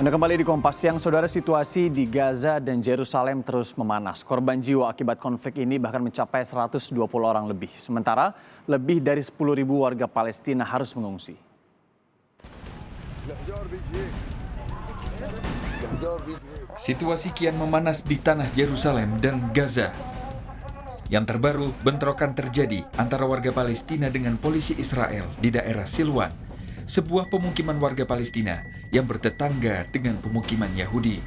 Anda kembali di Kompas Siang, saudara. Situasi di Gaza dan Yerusalem terus memanas. Korban jiwa akibat konflik ini bahkan mencapai 120 orang lebih. Sementara lebih dari 10.000 warga Palestina harus mengungsi. Situasi kian memanas di tanah Yerusalem dan Gaza. Yang terbaru, bentrokan terjadi antara warga Palestina dengan polisi Israel di daerah Silwan, sebuah pemukiman warga Palestina yang bertetangga dengan pemukiman Yahudi.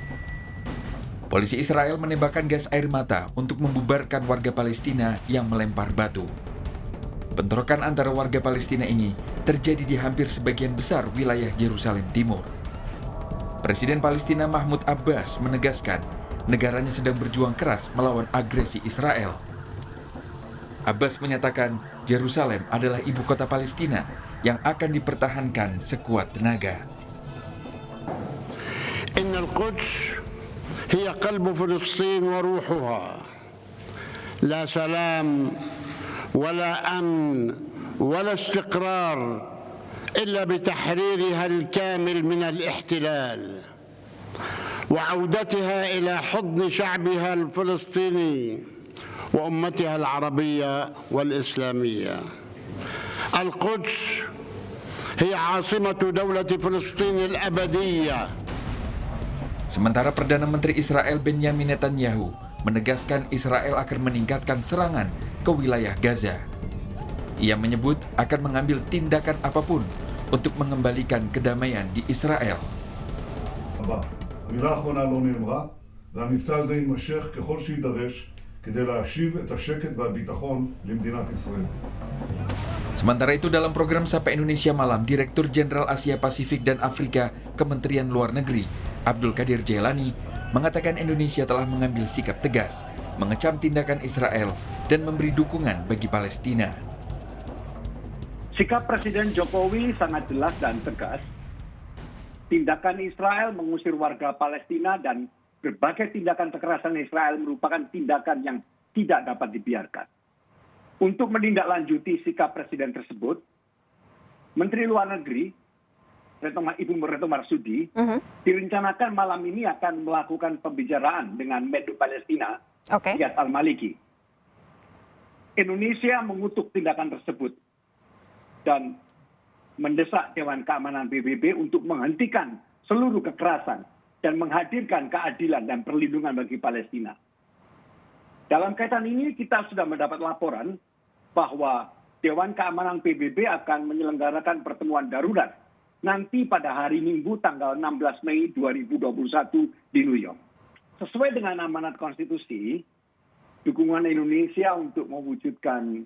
Polisi Israel menembakkan gas air mata untuk membubarkan warga Palestina yang melempar batu. Bentrokan antara warga Palestina ini terjadi di hampir sebagian besar wilayah Yerusalem Timur. Presiden Palestina Mahmud Abbas menegaskan negaranya sedang berjuang keras melawan agresi Israel. Abbas menyatakan Yerusalem adalah ibu kota Palestina yang akan dipertahankan sekuat tenaga. Innal Quds hiya qalbu Filistin wa ruhuha. La salam wala amn wala istiqrar illa bitahririha al-kamil min al-ihtilal wa 'audatiha ila hudn sha'biha al-Filistini وأمتها العربية والإسلامية. القدس هي عاصمة دولة فلسطين الأبدية. Sementara Perdana Menteri Israel Benjamin Netanyahu menegaskan Israel akan meningkatkan serangan ke wilayah Gaza. Ia menyebut akan mengambil tindakan apapun untuk mengembalikan kedamaian di Israel. המילה האחרונה לא נאמרה, והמבצע הזה יימשך ככל שיידרש כדי להשיב את השקט והביטחון למדינת ישראל. Sementara itu dalam program Sapa Indonesia Malam, Direktur Jenderal Asia Pasifik dan Afrika Kementerian Luar Negeri Abdul Qadir Jailani mengatakan Indonesia telah mengambil sikap tegas, mengecam tindakan Israel dan memberi dukungan bagi Palestina. Sikap Presiden Jokowi sangat jelas dan tegas. Tindakan Israel mengusir warga Palestina dan berbagai tindakan kekerasan Israel merupakan tindakan yang tidak dapat dibiarkan. Untuk menindaklanjuti sikap Presiden tersebut, Menteri Luar Negeri, Ibu Retno Marsudi, direncanakan malam ini akan melakukan pembicaraan dengan Menlu Palestina, Riyad Al-Maliki. Indonesia mengutuk tindakan tersebut dan mendesak Dewan Keamanan PBB untuk menghentikan seluruh kekerasan dan menghadirkan keadilan dan perlindungan bagi Palestina. Dalam kaitan ini kita sudah mendapat laporan bahwa Dewan Keamanan PBB akan menyelenggarakan pertemuan darurat nanti pada hari Minggu tanggal 16 Mei 2021 di New York. Sesuai dengan amanat konstitusi, dukungan Indonesia untuk mewujudkan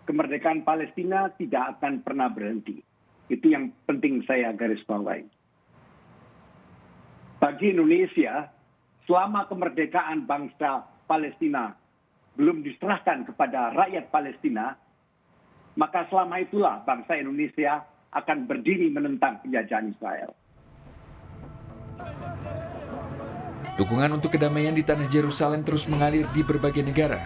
kemerdekaan Palestina tidak akan pernah berhenti. Itu yang penting saya garis bawahi. Bagi Indonesia, selama kemerdekaan bangsa Palestina belum diserahkan kepada rakyat Palestina, maka selama itulah bangsa Indonesia akan berdiri menentang penjajahan Israel. Dukungan untuk kedamaian di tanah Yerusalem terus mengalir di berbagai negara.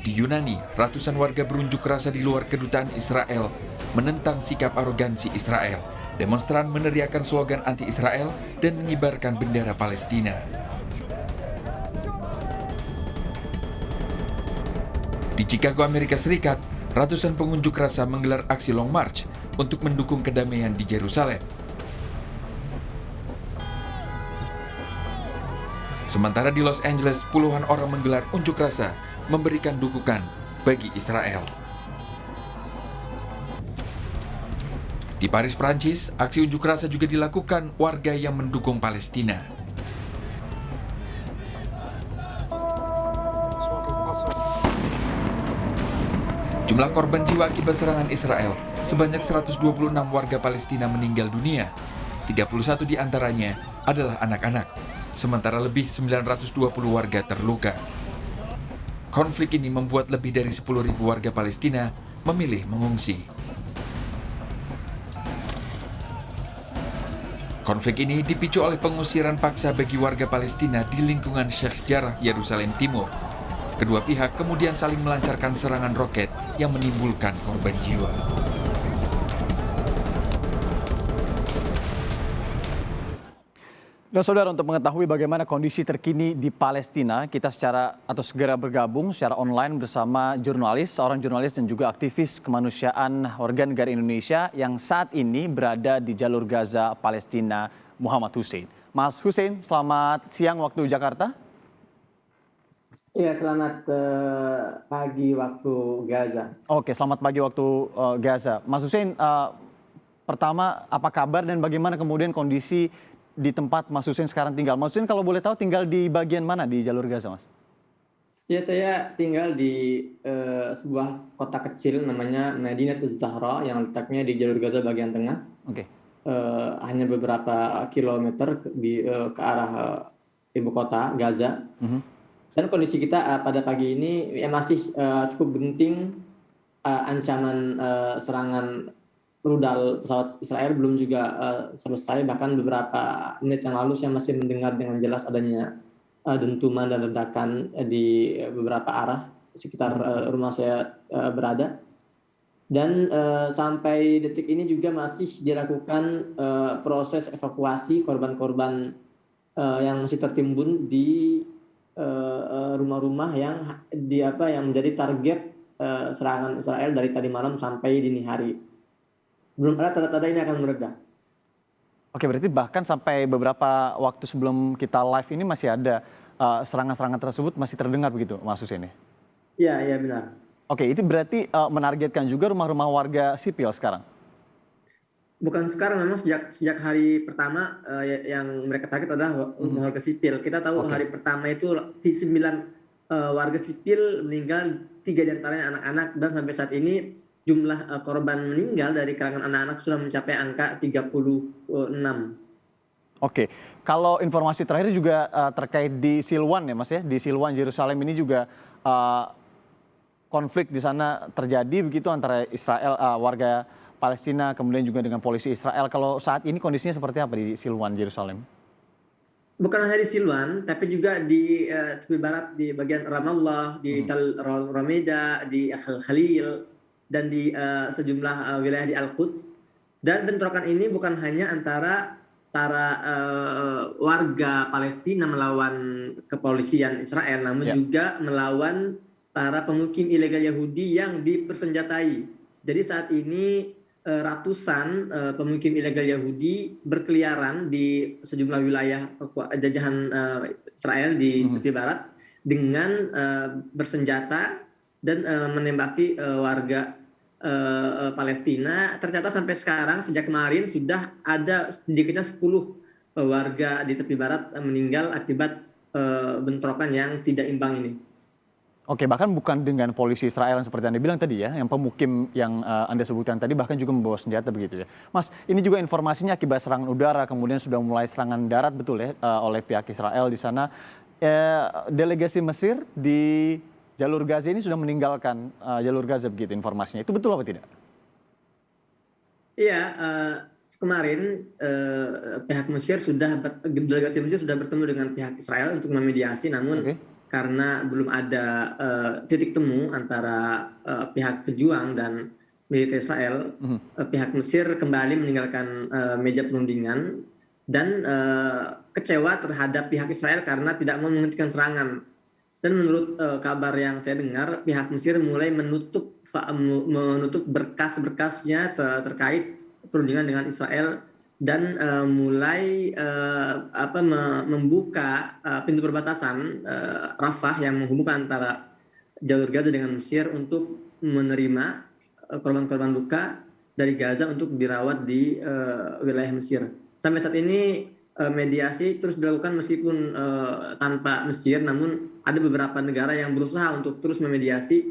Di Yunani, ratusan warga berunjuk rasa di luar kedutaan Israel menentang sikap arogansi Israel. Demonstran meneriakkan slogan anti-Israel dan mengibarkan bendera Palestina. Di Chicago, Amerika Serikat, ratusan pengunjuk rasa menggelar aksi Long March untuk mendukung kedamaian di Yerusalem. Sementara di Los Angeles, puluhan orang menggelar unjuk rasa memberikan dukungan bagi Israel. Di Paris, Prancis, aksi unjuk rasa juga dilakukan warga yang mendukung Palestina. Jumlah korban jiwa akibat serangan Israel sebanyak 126 warga Palestina meninggal dunia. 31 di antaranya adalah anak-anak, sementara lebih 920 warga terluka. Konflik ini membuat lebih dari 10.000 warga Palestina memilih mengungsi. Konflik ini dipicu oleh pengusiran paksa bagi warga Palestina di lingkungan Sheikh Jarrah, Yerusalem Timur. Kedua pihak kemudian saling melancarkan serangan roket yang menimbulkan korban jiwa. Dan saudara, untuk mengetahui bagaimana kondisi terkini di Palestina, kita segera bergabung secara online bersama seorang jurnalis dan juga aktivis kemanusiaan warga negara Indonesia yang saat ini berada di jalur Gaza, Palestina, Muhammad Hussein. Mas Hussein, selamat siang waktu Jakarta. Iya, selamat pagi waktu Gaza. Oke, selamat pagi waktu Gaza. Mas Hussein, pertama apa kabar dan bagaimana kemudian kondisi di tempat Mas Hussein sekarang tinggal? Mas Hussein kalau boleh tahu tinggal di bagian mana di jalur Gaza, Mas? Ya, saya tinggal di sebuah kota kecil namanya Madinat Az-Zahra yang letaknya di jalur Gaza bagian tengah. Oke. Hanya beberapa kilometer ke arah ibu kota Gaza. Dan kondisi kita pada pagi ini ya masih cukup genting. Ancaman serangan rudal pesawat Israel belum juga selesai. Bahkan beberapa menit yang lalu saya masih mendengar dengan jelas adanya dentuman dan ledakan di beberapa arah sekitar rumah saya berada. Dan sampai detik ini juga masih dilakukan proses evakuasi korban-korban yang masih tertimbun di rumah-rumah yang menjadi target serangan Israel dari tadi malam sampai dini hari. Belum ada tanda-tanda ini akan mereda. Oke, berarti bahkan sampai beberapa waktu sebelum kita live ini masih ada serangan-serangan tersebut masih terdengar begitu, Mas Hussein? Iya benar. Oke, itu berarti menargetkan juga rumah-rumah warga sipil sekarang? Bukan sekarang, memang sejak hari pertama yang mereka target adalah warga sipil. Kita tahu hari pertama itu 9 warga sipil meninggal, 3 diantaranya anak-anak, dan sampai saat ini jumlah korban meninggal dari kalangan anak-anak sudah mencapai angka 36. Oke, kalau informasi terakhir juga terkait di Silwan ya Mas ya, di Silwan Yerusalem ini juga konflik di sana terjadi begitu antara Israel, warga Palestina, kemudian juga dengan polisi Israel. Kalau saat ini kondisinya seperti apa di Silwan Yerusalem? Bukan hanya di Silwan, tapi juga di tepi barat, di bagian Ramallah, di Tal Rameda, di Khalil, dan di sejumlah wilayah di Al-Quds. Dan bentrokan ini bukan hanya antara para warga Palestina melawan kepolisian Israel, namun juga melawan para pemukim ilegal Yahudi yang dipersenjatai. Jadi saat ini ratusan pemukim ilegal Yahudi berkeliaran di sejumlah wilayah jajahan Israel di tepi barat dengan bersenjata dan menembaki warga Palestina. Ternyata sampai sekarang sejak kemarin sudah ada sedikitnya 10 warga di tepi barat meninggal akibat bentrokan yang tidak imbang ini. Oke, bahkan bukan dengan polisi Israel yang seperti Anda bilang tadi ya, yang pemukim yang Anda sebutkan tadi bahkan juga membawa senjata begitu ya. Mas, ini juga informasinya akibat serangan udara, kemudian sudah mulai serangan darat betul ya oleh pihak Israel di sana. Delegasi Mesir di jalur Gaza ini sudah meninggalkan jalur Gaza begitu informasinya. Itu betul apa tidak? Iya, kemarin pihak Mesir delegasi Mesir sudah bertemu dengan pihak Israel untuk memediasi, namun karena belum ada titik temu antara pihak pejuang dan militer Israel, pihak Mesir kembali meninggalkan meja perundingan dan kecewa terhadap pihak Israel karena tidak mau menghentikan serangan. Dan menurut kabar yang saya dengar, pihak Mesir mulai menutup berkas-berkasnya terkait perundingan dengan Israel dan mulai membuka pintu perbatasan Rafah yang menghubungkan antara jalur Gaza dengan Mesir untuk menerima korban-korban luka dari Gaza untuk dirawat di wilayah Mesir. Sampai saat ini mediasi terus dilakukan meskipun tanpa Mesir, namun ada beberapa negara yang berusaha untuk terus memediasi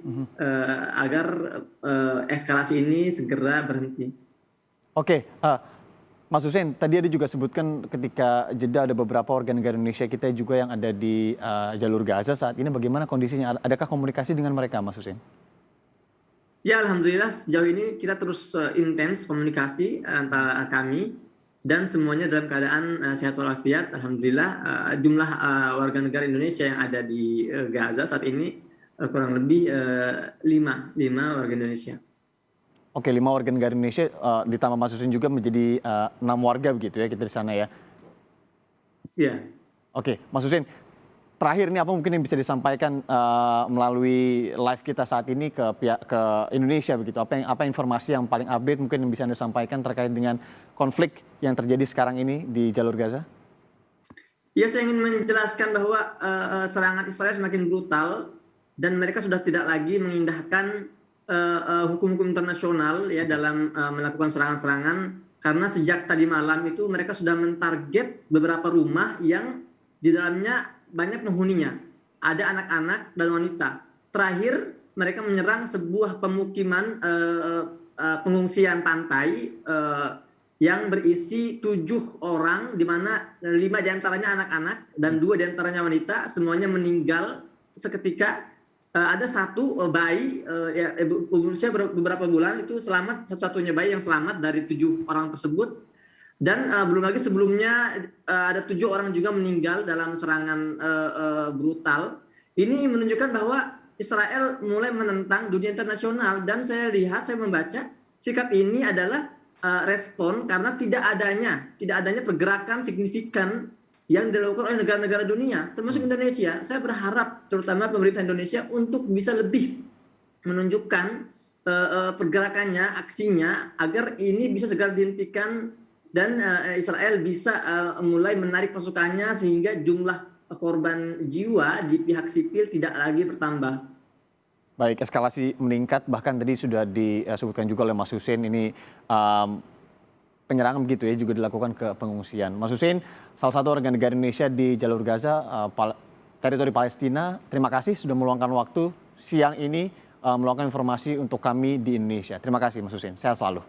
agar eskalasi ini segera berhenti. Oke, Mas Hussein, tadi ada juga sebutkan ketika jeda ada beberapa warga negara Indonesia kita juga yang ada di jalur Gaza saat ini. Bagaimana kondisinya? Adakah komunikasi dengan mereka, Mas Hussein? Ya, alhamdulillah sejauh ini kita terus intens komunikasi antara kami dan semuanya dalam keadaan sehat walafiat. Alhamdulillah jumlah warga negara Indonesia yang ada di Gaza saat ini kurang lebih 5 warga Indonesia. Oke, 5 warga negara Indonesia ditambah Mas Hussein juga menjadi 6 warga begitu ya kita di sana ya. Ya. Oke, Mas Husin, terakhir nih apa mungkin yang bisa disampaikan melalui live kita saat ini ke pihak ke Indonesia begitu? Apa informasi yang paling update mungkin yang bisa Anda sampaikan terkait dengan konflik yang terjadi sekarang ini di jalur Gaza? Ya, saya ingin menjelaskan bahwa serangan Israel semakin brutal dan mereka sudah tidak lagi mengindahkan hukum-hukum internasional ya dalam melakukan serangan-serangan, karena sejak tadi malam itu mereka sudah mentarget beberapa rumah yang di dalamnya banyak penghuninya. Ada anak-anak dan wanita. Terakhir mereka menyerang sebuah pemukiman pengungsian pantai yang berisi 7 orang, di mana 5 diantaranya anak-anak dan 2 diantaranya wanita, semuanya meninggal seketika. Ada satu bayi berusia beberapa bulan itu selamat, satu-satunya bayi yang selamat dari 7 orang tersebut. Dan belum lagi sebelumnya ada 7 orang juga meninggal dalam serangan brutal. Ini menunjukkan bahwa Israel mulai menentang dunia internasional, dan saya membaca sikap ini adalah respon karena tidak adanya pergerakan signifikan yang dilakukan oleh negara-negara dunia, termasuk Indonesia. Saya berharap terutama pemerintah Indonesia untuk bisa lebih menunjukkan pergerakannya, aksinya, agar ini bisa segera dihentikan dan Israel bisa mulai menarik pasukannya sehingga jumlah korban jiwa di pihak sipil tidak lagi bertambah. Baik, eskalasi meningkat, bahkan tadi sudah disebutkan juga oleh Mas Husin ini penyerangan begitu ya juga dilakukan ke pengungsian. Mas Husin, salah satu warga negara Indonesia di jalur Gaza, teritori Palestina, terima kasih sudah meluangkan waktu siang ini meluangkan informasi untuk kami di Indonesia. Terima kasih Mas Husin, sehat selalu.